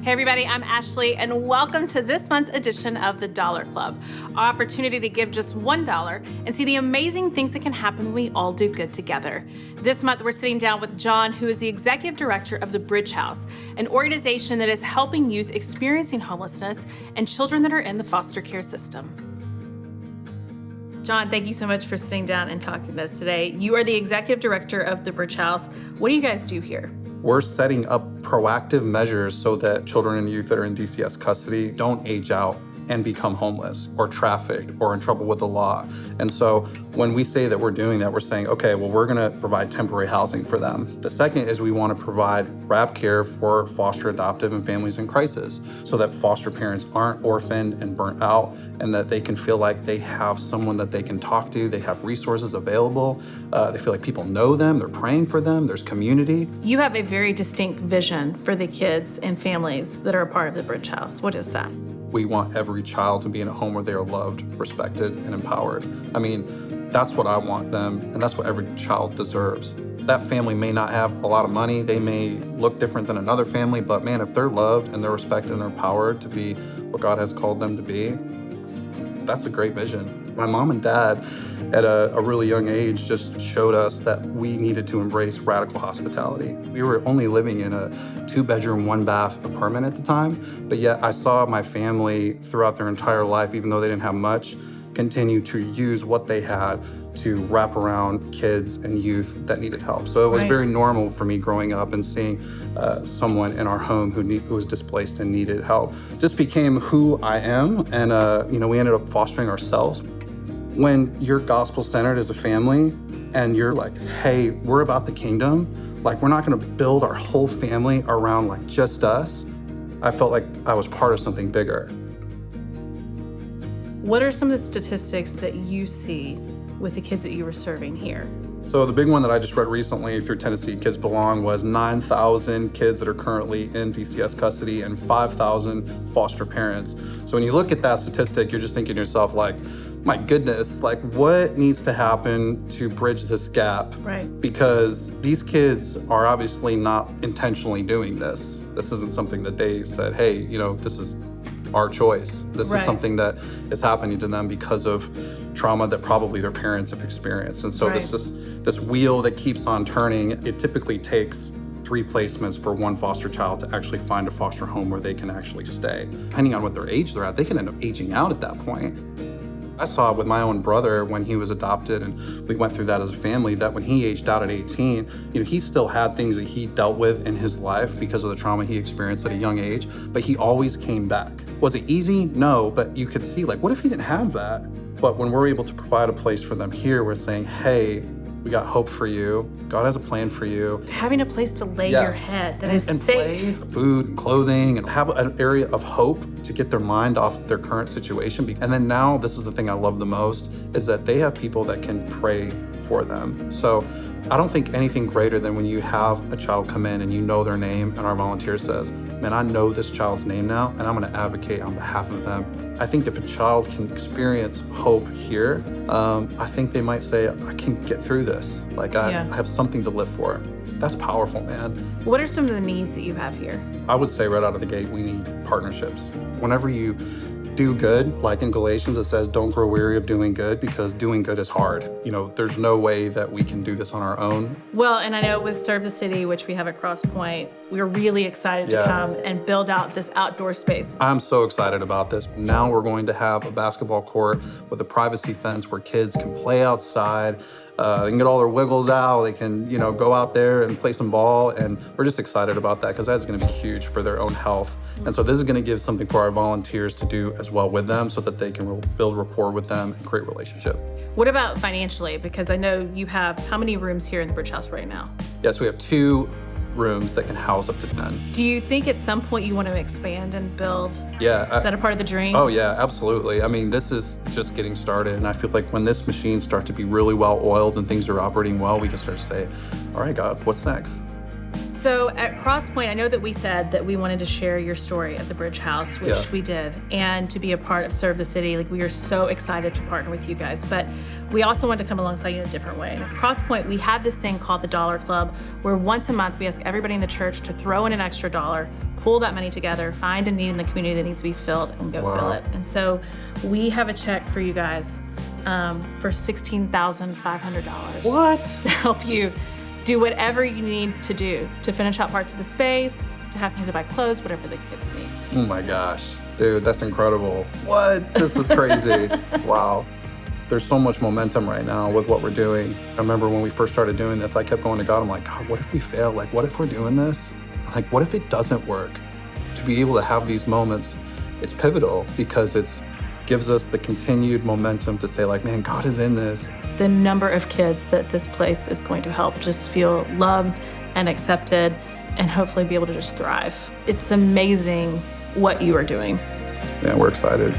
Hey everybody, I'm Ashley, and welcome to this month's edition of the Dollar Club, our opportunity to give just $1 and see the amazing things that can happen when we all do good together. This month, we're sitting down with John, who is the Executive Director of the Bridge House, an organization that is helping youth experiencing homelessness and children that are in the foster care system. John, thank you so much for sitting down and talking to us today. You are the Executive Director of the Bridge House. What do you guys do here? We're setting up proactive measures so that children and youth that are in DCS custody don't age out and become homeless or trafficked or in trouble with the law. And so when we say that we're doing that, we're saying, okay, well, we're gonna provide temporary housing for them. The second is we wanna provide wrap care for foster, adoptive, and families in crisis so that foster parents aren't orphaned and burnt out and that they can feel like they have someone that they can talk to, they have resources available, they feel like people know them, they're praying for them, there's community. You have a very distinct vision for the kids and families that are a part of the Bridge House. What is that? We want every child to be in a home where they are loved, respected, and empowered. I mean, that's what I want them, and that's what every child deserves. That family may not have a lot of money, they may look different than another family, but man, if they're loved and they're respected and they're empowered to be what God has called them to be, that's a great vision. My mom and dad, at a really young age, just showed us that we needed to embrace radical hospitality. We were only living in a 2-bedroom, 1-bath apartment at the time, but yet I saw my family throughout their entire life, even though they didn't have much, continue to use what they had to wrap around kids and youth that needed help. So it was very normal for me growing up and seeing someone in our home who was displaced and needed help. Just became who I am, and we ended up fostering ourselves. When you're gospel-centered as a family and you're like, hey, we're about the kingdom, like we're not gonna build our whole family around like just us, I felt like I was part of something bigger. What are some of the statistics that you see with the kids that you were serving here? So the big one that I just read recently through Tennessee Kids Belong was 9,000 kids that are currently in DCS custody and 5,000 foster parents. So when you look at that statistic, you're just thinking to yourself like, my goodness, like what needs to happen to bridge this gap? Right. Because these kids are obviously not intentionally doing this. This isn't something that they said, hey, this is our choice. This is something that is happening to them because of trauma that probably their parents have experienced. And so this wheel that keeps on turning, it typically takes 3 placements for one foster child to actually find a foster home where they can actually stay. Depending on what their age they're at, they can end up aging out at that point. I saw it with my own brother when he was adopted, and we went through that as a family, that when he aged out at 18, he still had things that he dealt with in his life because of the trauma he experienced at a young age, but he always came back. Was it easy? No, but you could see, like, what if he didn't have that? But when we're able to provide a place for them here, we're saying, hey, we got hope for you. God has a plan for you. Having a place to lay your head that is safe. Play, food, clothing, and have an area of hope to get their mind off their current situation. And then now, this is the thing I love the most, is that they have people that can pray for them. So I don't think anything greater than when you have a child come in and you know their name and our volunteer says, man, I know this child's name now and I'm gonna advocate on behalf of them. I think if a child can experience hope here, I think they might say, I can get through this. Like I have something to live for. That's powerful, man. What are some of the needs that you have here? I would say right out of the gate, we need partnerships. Whenever you do good, like in Galatians, it says, don't grow weary of doing good because doing good is hard. There's no way that we can do this on our own. Well, and I know with Serve the City, which we have at Cross Point, we're really excited to come and build out this outdoor space. I'm so excited about this. Now we're going to have a basketball court with a privacy fence where kids can play outside. They can get all their wiggles out. They can, go out there and play some ball. And we're just excited about that because that's going to be huge for their own health. And so this is going to give something for our volunteers to do as well with them so that they can build rapport with them and create relationship. What about financially? Because I know you have how many rooms here in the Bridge House right now? Yes, we have 2 rooms that can house up to 10. Do you think at some point you want to expand and build? Yeah. Is that a part of the dream? Oh yeah, absolutely. I mean, this is just getting started, and I feel like when this machine starts to be really well oiled and things are operating well, we can start to say, all right, God, what's next? So at Crosspoint, I know that we said that we wanted to share your story at the Bridge House, which we did, and to be a part of Serve the City. Like, we are so excited to partner with you guys, but we also want to come alongside you in a different way. And at Crosspoint, we have this thing called the Dollar Club, where once a month we ask everybody in the church to throw in an extra $1, pull that money together, find a need in the community that needs to be filled, and go fill it. And so we have a check for you guys for $16,500. What? To help you do whatever you need to do to finish out parts of the space, to have things to buy clothes, whatever the kids need. Oh my gosh, dude, that's incredible. What? This is crazy. Wow. There's so much momentum right now with what we're doing. I remember when we first started doing this, I kept going to God, I'm like, God, what if we fail? Like, what if we're doing this? Like, what if it doesn't work? To be able to have these moments, it's pivotal because it gives us the continued momentum to say, like, man, God is in this. The number of kids that this place is going to help just feel loved and accepted and hopefully be able to just thrive. It's amazing what you are doing. Yeah, we're excited.